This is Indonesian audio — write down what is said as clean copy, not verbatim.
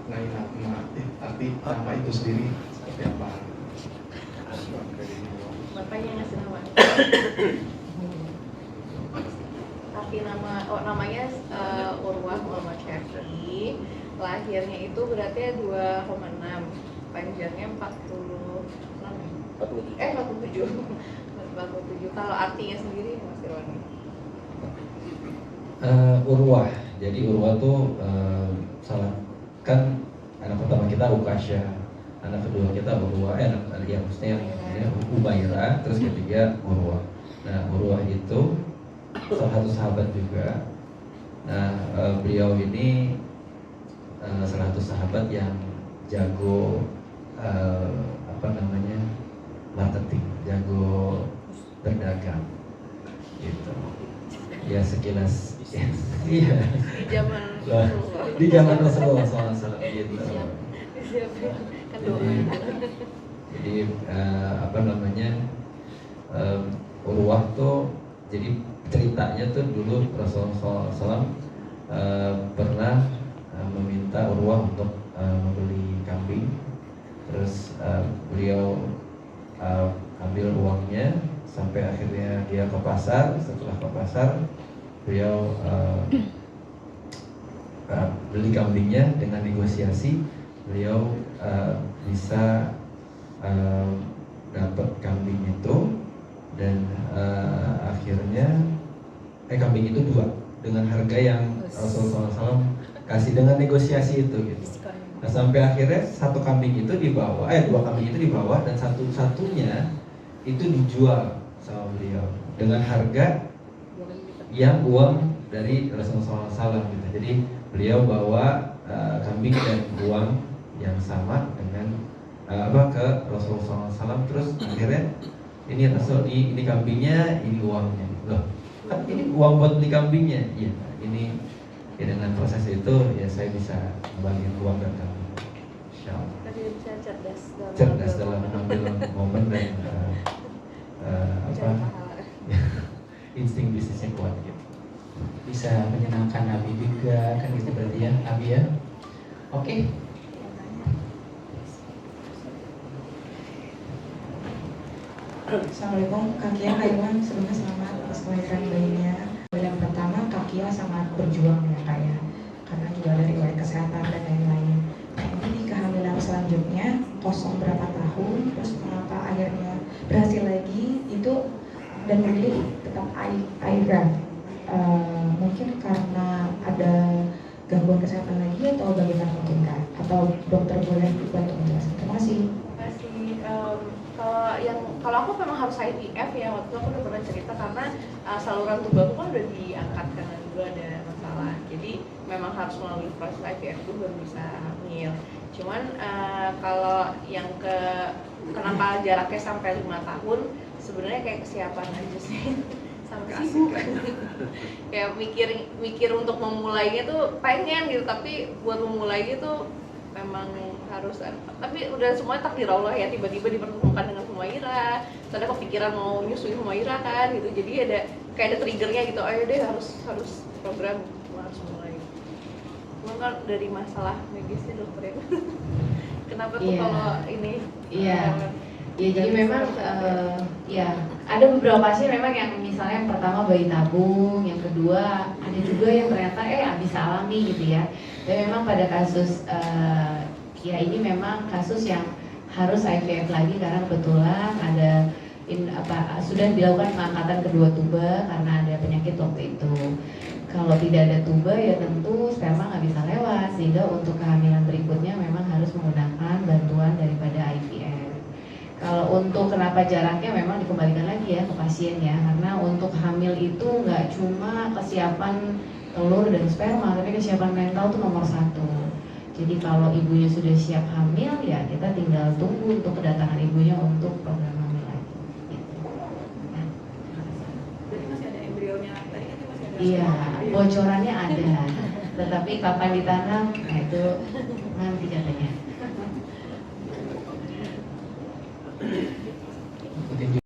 memaknai arti nama itu sendiri seperti apa? Bapaknya ngasih nama. Arti namanya Urwah Muhammad Syafi'i. Lahirnya itu berarti 2,6, panjangnya 47. Kalau artinya sendiri Mas Irwan? Urwah. Jadi Urwah tuh kan anak pertama kita Ukasya, anak kedua kita Urwah, maksudnya Ubairah, terus ketiga Urwah. Nah, Urwah itu salah satu sahabat juga. Nah, beliau ini salah satu sahabat yang jago marketing, jago berdagang, gitu. Ya sekilas, iya. Di zaman Rasulullah SAW, gitu. Jadi Urwah tuh, jadi ceritanya tuh dulu Rasulullah SAW pernah meminta Urwah untuk membeli kambing, terus beliau ambil uangnya sampai akhirnya dia ke pasar. Setelah ke pasar, beliau beli kambingnya. Dengan negosiasi beliau bisa dapat kambing itu, dan akhirnya kambing itu 2 dengan harga yang Rasulullah SAW kasih dengan negosiasi itu, gitu. Nah, sampai akhirnya 1 kambing itu dibawa, 2 kambing itu dibawa, dan satunya itu dijual sama beliau dengan harga yang uang dari Rasulullah SAW, gitu. Jadi beliau bawa kambing dan uang yang sama dengan ke Rasulullah SAW. Terus akhirnya ini kambingnya, ini uangnya. Loh, kan ini uang buat beli kambingnya. Iya, ini ya, dengan proses itu ya saya bisa kembaliin uang dan kambing. Insyaallah. Tadi bisa cerdas dalam mengambil momen dan insting bisnisnya kuat, gitu. Bisa menyenangkan Nabi juga, kan gitu berarti ya, Nabi ya. Oke. Assalamualaikum, Kak Kia, Kak Iwan, sebelumnya selamat atas kelahiran bayinya. Yang pertama, Kak Kia sangat berjuang ya Kak ya, karena juga ada riwayat kesehatan dan lain-lain. Nah, ini di kehamilan selanjutnya kosong berapa tahun, terus kenapa akhirnya berhasil lagi itu dan memilih tetap IVF? Mungkin karena ada gangguan kesehatan lagi atau bagaimana mungkin Kak? Atau dokter boleh bantu menjelaskan? Terima kasih. Kalau aku memang harus IVF ya, waktu itu aku udah pernah cerita karena saluran tubuhku kan udah diangkat karena dulu ada masalah, jadi memang harus melalui proses IVF itu baru bisa hamil. Cuman kalau yang kenapa jaraknya sampai 5 tahun, sebenarnya kayak kesiapan aja sih. Sampai sibuk kayak mikir untuk memulainya tuh pengen gitu, tapi buat memulainya tuh memang harus, tapi udah semuanya takdir Allah ya, tiba-tiba dipertemukan dengan Humaira, terus ada kepikiran mau nyusuin Humaira kan gitu, jadi ada kayak ada triggernya gitu, ayo deh harus program, harus mulai. Cuma kan dari masalah medisnya dokter ya. Kenapa tuh kalau ini? Ya jadi memang ya ada beberapa pasien memang yang misalnya yang pertama bayi tabung, yang kedua ada juga yang ternyata bisa alami gitu ya. Dan memang pada kasus ya ini memang kasus yang harus IVF lagi karena kebetulan ada sudah dilakukan pengangkatan kedua tuba karena ada penyakit waktu itu. Kalau tidak ada tuba ya tentu sperma nggak bisa lewat, sehingga untuk kehamilan berikutnya memang harus menggunakan bantuan daripada IVF. Kalau untuk kenapa jaraknya memang dikembalikan lagi ya ke pasien ya, karena untuk hamil itu nggak cuma kesiapan telur dan sperma, tapi kesiapan mental itu nomor 1. Jadi kalau ibunya sudah siap hamil ya kita tinggal tunggu untuk kedatangan ibunya untuk program hamil lagi. Gitu. Nah, jadi masih ada embrionya tadi kan masih ada. Iya, bocorannya ada, tetapi kapan ditanam, nah itu nanti katanya.